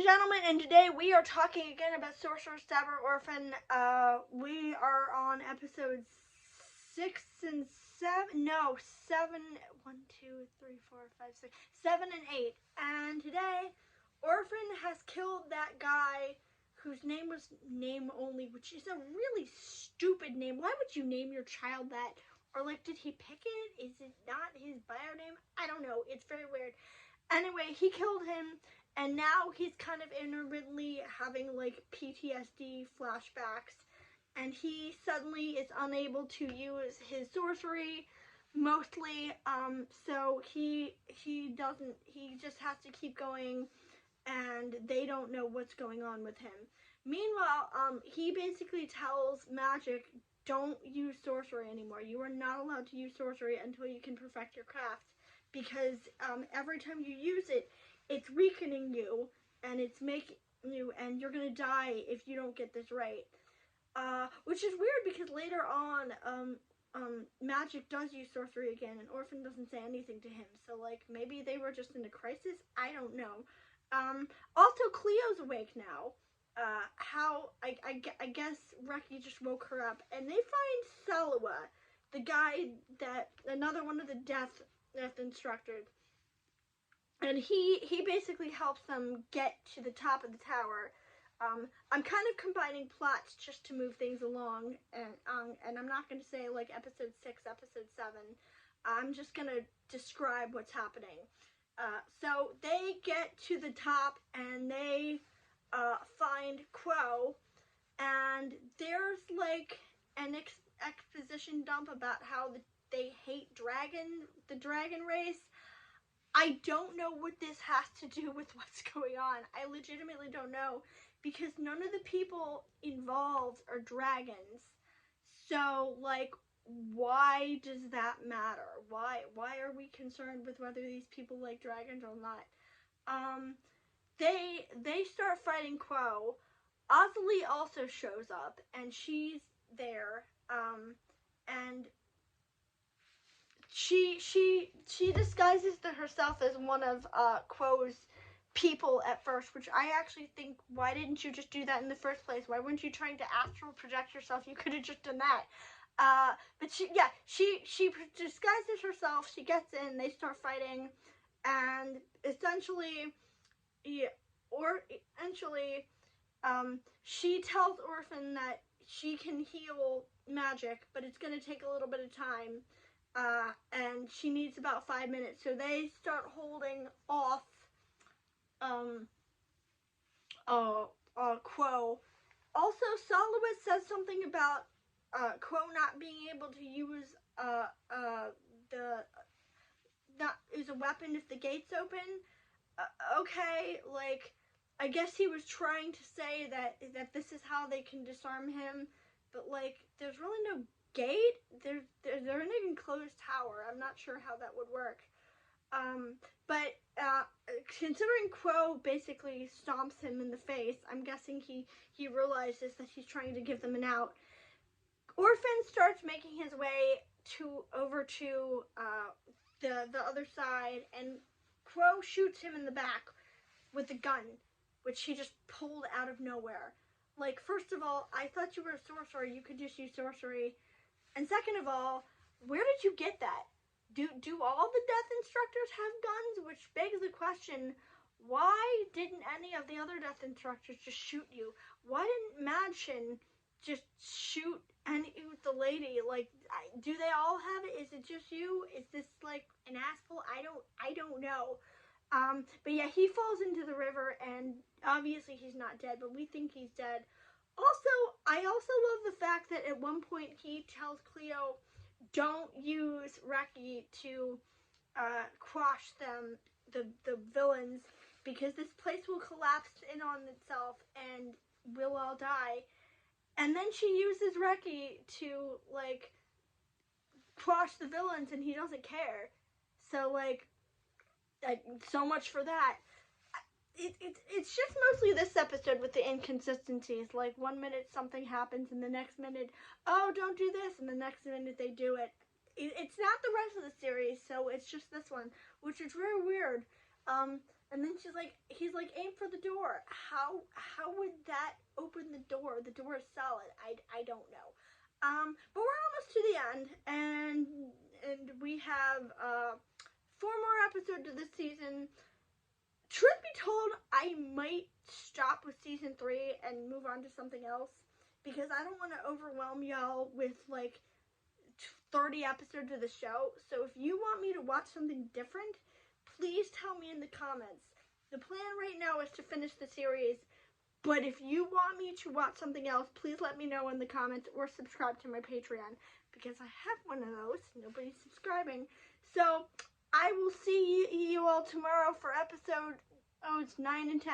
gentlemen, and today we are talking again about Sorcerous, Orphen. We are on episodes 6 and 7. No, 7. 1, 2, 3, 4, 5, 6, 7 and 8. And today, Orphen has killed that guy whose name was Name Only, which is a really stupid name. Why would you name your child that? Or, like, did he pick it? Is it not his bio name? I don't know. It's very weird. Anyway, he killed him. And now he's kind of intermittently having, like, PTSD flashbacks. And he suddenly is unable to use his sorcery, mostly. So he just has to keep going, and they don't know what's going on with him. Meanwhile, he basically tells Magic, don't use sorcery anymore. You are not allowed to use sorcery until you can perfect your craft. Because every time you use it, it's weakening you, and it's making you, and you're gonna die if you don't get this right. Which is weird because later on, Magic does use sorcery again, and Orphen doesn't say anything to him. So, like, maybe they were just in a crisis. I don't know. Also, Cleo's awake now. I guess Reki just woke her up, and they find Salwa, the guy another one of the death instructors. And he basically helps them get to the top of the tower. I'm kind of combining plots just to move things along, and I'm not going to say, like, episode 6, episode 7. I'm just going to describe what's happening. So they get to the top, and they find Quo, and there's, like, an exposition dump about how they hate the dragon race. I don't know what this has to do with what's going on. I legitimately don't know, because none of the people involved are dragons. So, like, why does that matter? Why are we concerned with whether these people like dragons or not? They start fighting Quo. Ozzy also shows up, and she's there, and she disguises herself as one of Quo's people at first, which I actually think, why didn't you just do that in the first place? Why weren't you trying to astral project yourself? You could have just done that. But she disguises herself. She gets in. They start fighting, and essentially, she tells Orphen that she can heal Magic, but it's going to take a little bit of time. And she needs about 5 minutes, so they start holding off Quo. Also, Sorcerous says something about Quo not being able to use use a weapon if the gate's open. Okay, like, I guess he was trying to say that this is how they can disarm him, but, like, there's really no gate. They're in an enclosed tower. I'm not sure how that would work. But considering Quo basically stomps him in the face, I'm guessing he realizes that he's trying to give them an out. Orphen starts making his way over to the other side, and Quo shoots him in the back with a gun, which he just pulled out of nowhere. Like, first of all, I thought you were a sorcerer. You could just use sorcery. And second of all, where did you get that? Do all the death instructors have guns? Which begs the question, why didn't any of the other death instructors just shoot you? Why didn't Madchen just shoot the lady? Like, do they all have it? Is it just you? Is this, like, an asshole? I don't know. But yeah, he falls into the river, and obviously he's not dead, but we think he's dead. Also, I also love the fact that at one point he tells Cleo, don't use Reki to quash them, the villains, because this place will collapse in on itself and we'll all die. And then she uses Reki to, like, quash the villains, and he doesn't care. So, like, so much for that. It's just mostly this episode with the inconsistencies. Like, 1 minute something happens, and the next minute, oh, don't do this, and the next minute they do it. It's not the rest of the series, so it's just this one, which is very weird. And then he's like, aim for the door. How would that open the door? The door is solid. I don't know. But we're almost to the end, and we have 4 more episodes of this season. Truth be told, I might stop with season 3 and move on to something else, because I don't want to overwhelm y'all with like 30 episodes of the show. So if you want me to watch something different, please tell me in the comments. The plan right now is to finish the series, but if you want me to watch something else, please let me know in the comments, or subscribe to my Patreon, because I have one of those. Nobody's subscribing. So I will see you all tomorrow for episode, it's 9 and 10.